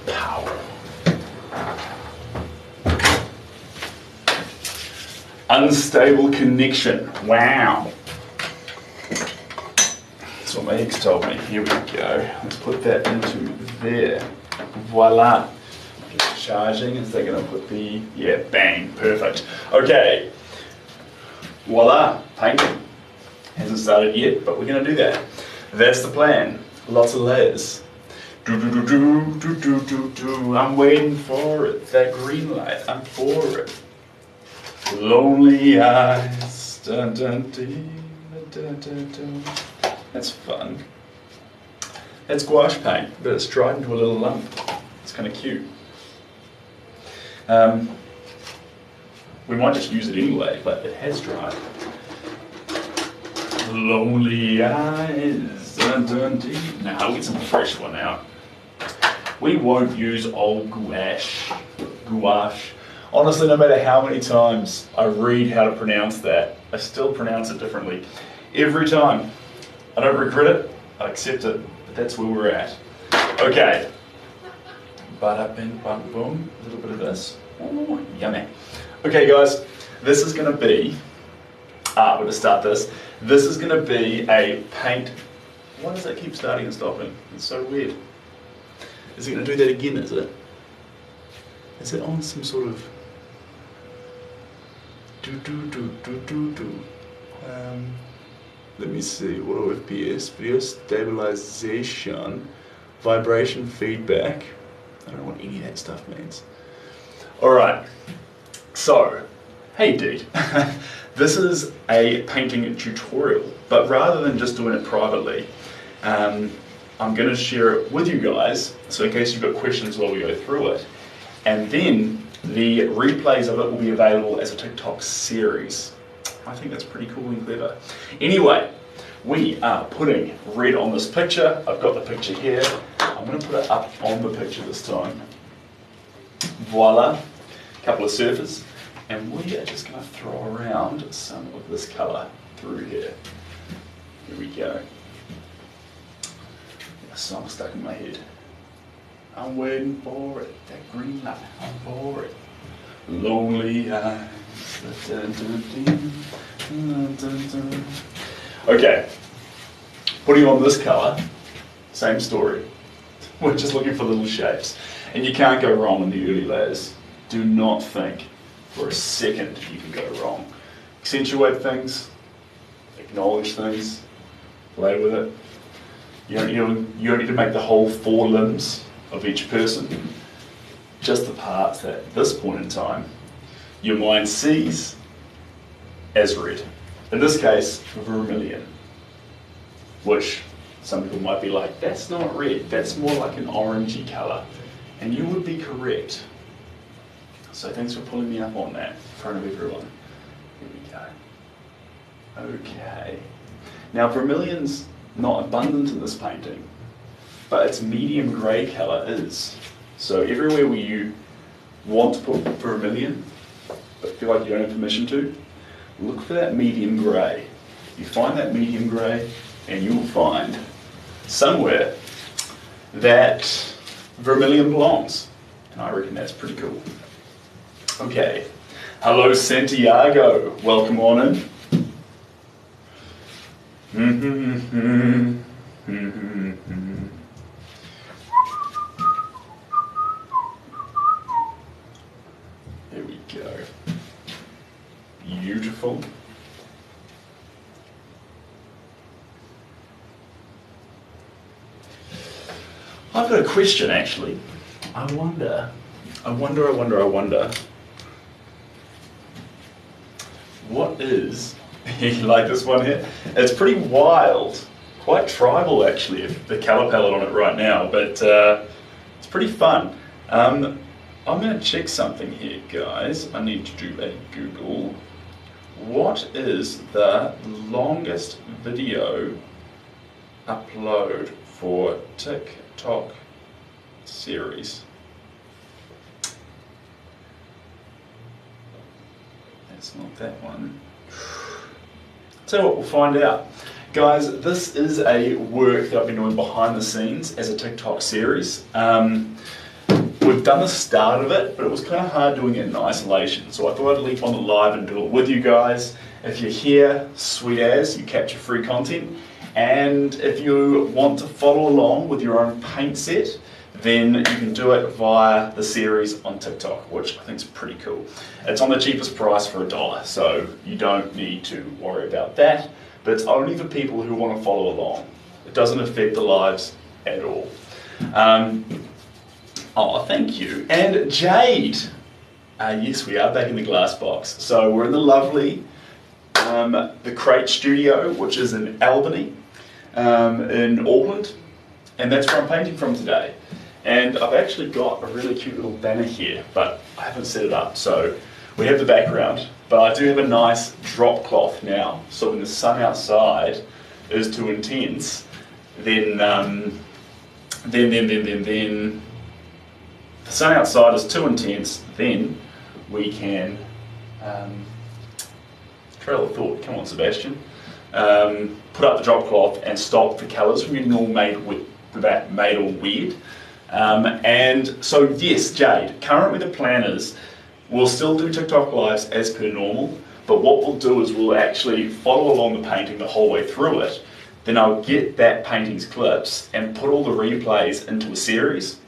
Pow. Unstable connection. Wow. That's what my ex told me. Here we go. Let's put that into there. Voila. Charging. Is that going to put the... Yeah, bang. Perfect. Okay. Voila. Painting. Hasn't started yet, but we're going to do that. That's the plan. Lots of layers. Do do do do do do do do. I'm waiting for it. That green light. I'm for it. Lonely eyes. Dun dun dun dun dun dun. That's fun. That's gouache paint, but it's dried into a little lump. It's kind of cute. We might just use it anyway, but it has dried. Lonely eyes. Dun dun dun. Now I'll get some fresh one out. We won't use old gouache. Honestly, no matter how many times I read how to pronounce that, I still pronounce it differently. Every time. I don't regret it, I accept it, but that's where we're at. Okay. Bada bing bang boom. A little bit of this. Ooh, yummy. Okay guys, this is going to be, we're going to start this. This is going to be a paint. Why does that keep starting and stopping? It's so weird. Is it going to do that again, is it? Is it on some sort of... let me see, what FPS? Video stabilization, vibration feedback. I don't know what any of that stuff means. Alright, so, hey dude. This is a painting tutorial, but rather than just doing it privately, I'm going to share it with you guys, so in case you've got questions while we go through it. And then the replays of it will be available as a TikTok series. I think that's pretty cool and clever. Anyway, we are putting red on this picture. I've got the picture here. I'm going to put it up on the picture this time. Voila, a couple of surfaces. And we are just going to throw around some of this colour through here. Here we go. A song stuck in my head. I'm waiting for it, that green light, I'm for it. Lonely eyes. Dun, dun, dun, dun, dun. Okay, putting on this colour, same story. We're just looking for little shapes. And you can't go wrong in the early layers. Do not think for a second you can go wrong. Accentuate things, acknowledge things, play with it. You don't need to make the whole 4 limbs of each person, just the parts that at this point in time your mind sees as red. In this case, vermilion, which some people might be like, that's not red, that's more like an orangey colour. And you would be correct. So thanks for pulling me up on that in front of everyone. Here we go. Okay. Now vermilion's not abundant in this painting, but its medium grey colour is. So everywhere where you want to put vermilion, but feel like you don't have permission to, look for that medium grey. You find that medium grey and you'll find somewhere that vermilion belongs. And I reckon that's pretty cool. Okay, hello Santiago, welcome on in. There we go. Beautiful. I've got a question actually. I wonder. What is, you like this one here? It's pretty wild, quite tribal actually, the colour palette on it right now, but it's pretty fun. I'm going to check something here, guys. I need to do a Google. What is the longest video upload for TikTok series? That's not that one. So what, we'll find out. Guys, this is a work that I've been doing behind the scenes as a TikTok series. we've done the start of it, but it was kind of hard doing it in isolation. So I thought I'd leap on the live and do it with you guys. If you're here, sweet as, you capture free content. And if you want to follow along with your own paint set, then you can do it via the series on TikTok, which I think is pretty cool. It's on the cheapest price for $1, so you don't need to worry about that, but it's only for people who want to follow along. It doesn't affect the lives at all. Oh, thank you. And Jade, yes, we are back in the glass box. So we're in the lovely, the Crate Studio, which is in Albany, in Auckland, and that's where I'm painting from today. And I've actually got a really cute little banner here, but I haven't set it up. So we have the background, but I do have a nice drop cloth now. So when the sun outside is too intense, then the sun outside is too intense, then we can, trail of thought, come on Sebastian, put up the drop cloth and stop the colours from getting all made all weird. And so yes, Jade, currently the plan is we'll still do TikTok lives as per normal, but what we'll do is we'll actually follow along the painting the whole way through it. Then I'll get that painting's clips and put all the replays into a series.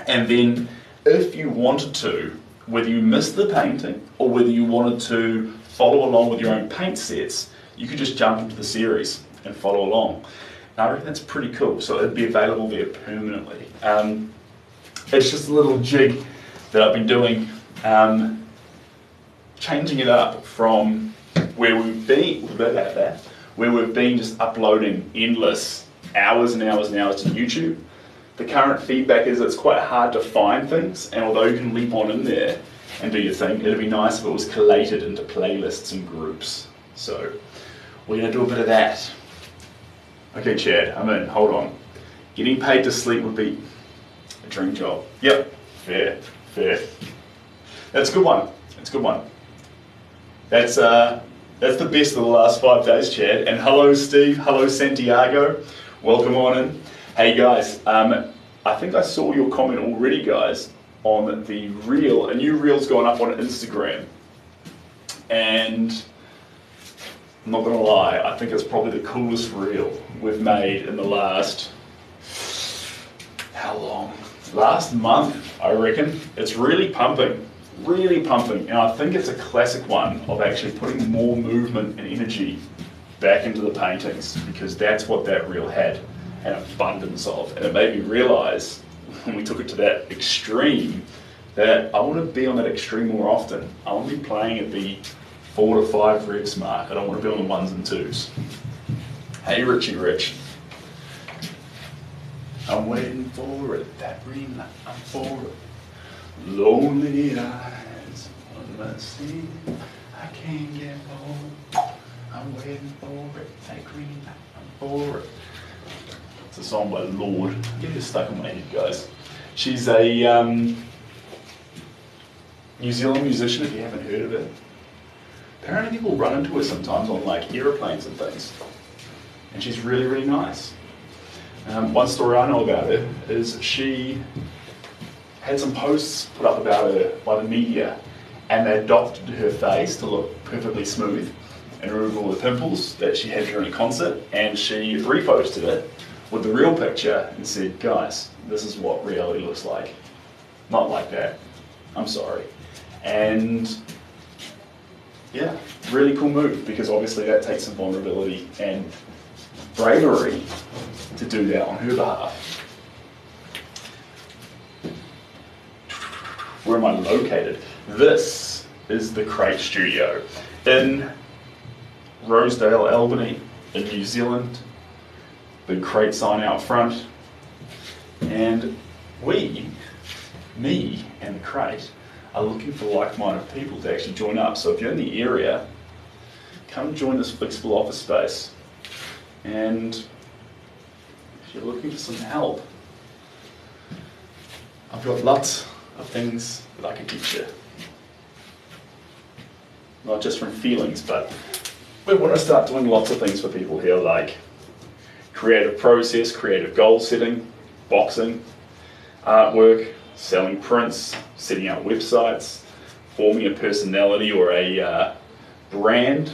And then if you wanted to, whether you missed the painting or whether you wanted to follow along with your own paint sets, you could just jump into the series and follow along. And I reckon that's pretty cool. So it'd be available there permanently. It's just a little jig that I've been doing, changing it up from where we've been just uploading endless hours and hours and hours to YouTube. The current feedback is it's quite hard to find things, and although you can leap on in there and do your thing, it'd be nice if it was collated into playlists and groups. So we're going to do a bit of that. Okay, Chad, I'm in. Hold on. Getting paid to sleep would be a dream job. Yep, fair. That's a good one. That's a good one. That's the best of the last 5 days, Chad. And hello, Steve. Hello, Santiago. Welcome on in. Hey, guys. I think I saw your comment already, guys, on the reel. A new reel's gone up on Instagram. And I'm not going to lie, I think it's probably the coolest reel we've made in the last, how long? Last month, I reckon. It's really pumping. And I think it's a classic one of actually putting more movement and energy back into the paintings, because that's what that reel had an abundance of. And it made me realise, when we took it to that extreme, that I want to be on that extreme more often. I want to be playing at the 4 to 5 reps mark. I don't want to be on the 1s and 2s. Hey Richie Rich. I'm waiting for it, that green light, I'm for it. Lonely eyes on my sea, I can't get home. I'm waiting for it, that green light, I'm for it. It's a song by Lord. Get this stuck in my head, guys. She's a New Zealand musician, if you haven't heard of it. Apparently people run into her sometimes on like aeroplanes and things. And she's really, really nice. One story I know about her is she had some posts put up about her by the media, and they adopted her face to look perfectly smooth and remove all the pimples that she had during a concert, and she reposted it with the real picture and said, guys, this is what reality looks like. Not like that. I'm sorry. And yeah, really cool move, because obviously that takes some vulnerability and bravery to do that on her behalf. Where am I located? This is the Crate Studio in Rosedale, Albany, in New Zealand. Big Crate sign out front. And me and the Crate are looking for like-minded people to actually join up. So if you're in the area, come join this flexible office space. And if you're looking for some help, I've got lots of things that I can teach you. Not just from feelings, but we want to start doing lots of things for people here, like creative process, creative goal setting, boxing, artwork, selling prints, setting up websites, forming a personality or a brand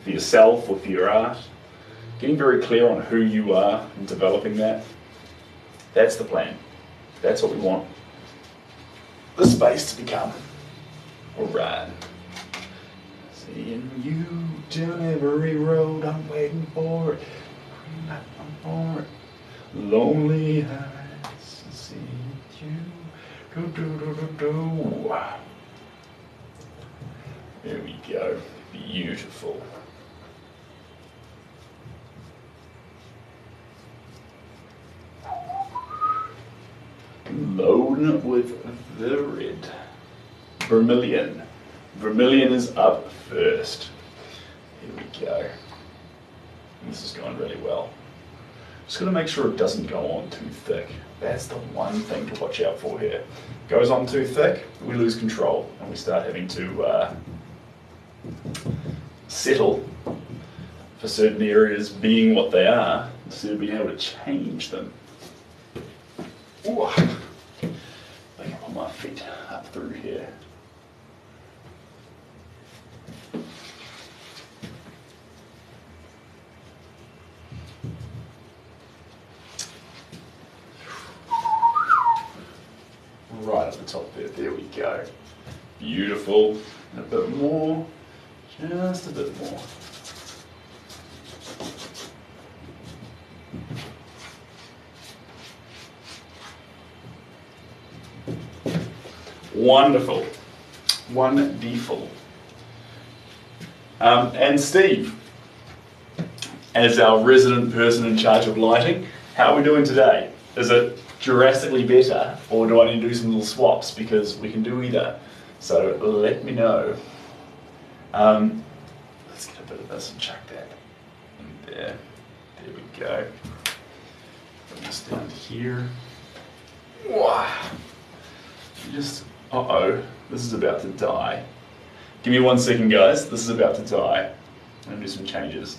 for yourself or for your art, getting very clear on who you are and developing that. That's the plan. That's what we want the space to become. All right. Seeing you down every road, I'm waiting for it. I'm for it. Lonely eyes, seeing you. Do, do, do, do, do. There we go. Beautiful. Loading it with the red. Vermilion. Vermilion is up first. Here we go. This is going really well. Just got to make sure it doesn't go on too thick. That's the one thing to watch out for here. Goes on too thick, we lose control and we start having to settle for certain areas being what they are instead of being able to change them. Ooh, I think I put my feet up through here. Right at the top there, there we go. Beautiful, and a bit more, just a bit more. Wonderful, wonderful. And Steve, as our resident person in charge of lighting, how are we doing today? Is it drastically better, or do I need to do some little swaps? Because we can do either. So let me know. Let's get a bit of this and chuck that in there. There we go. Bring this down to here. Wow. Just, uh-oh, this is about to die. Give me 1 second, guys. This is about to die. I'm gonna do some changes.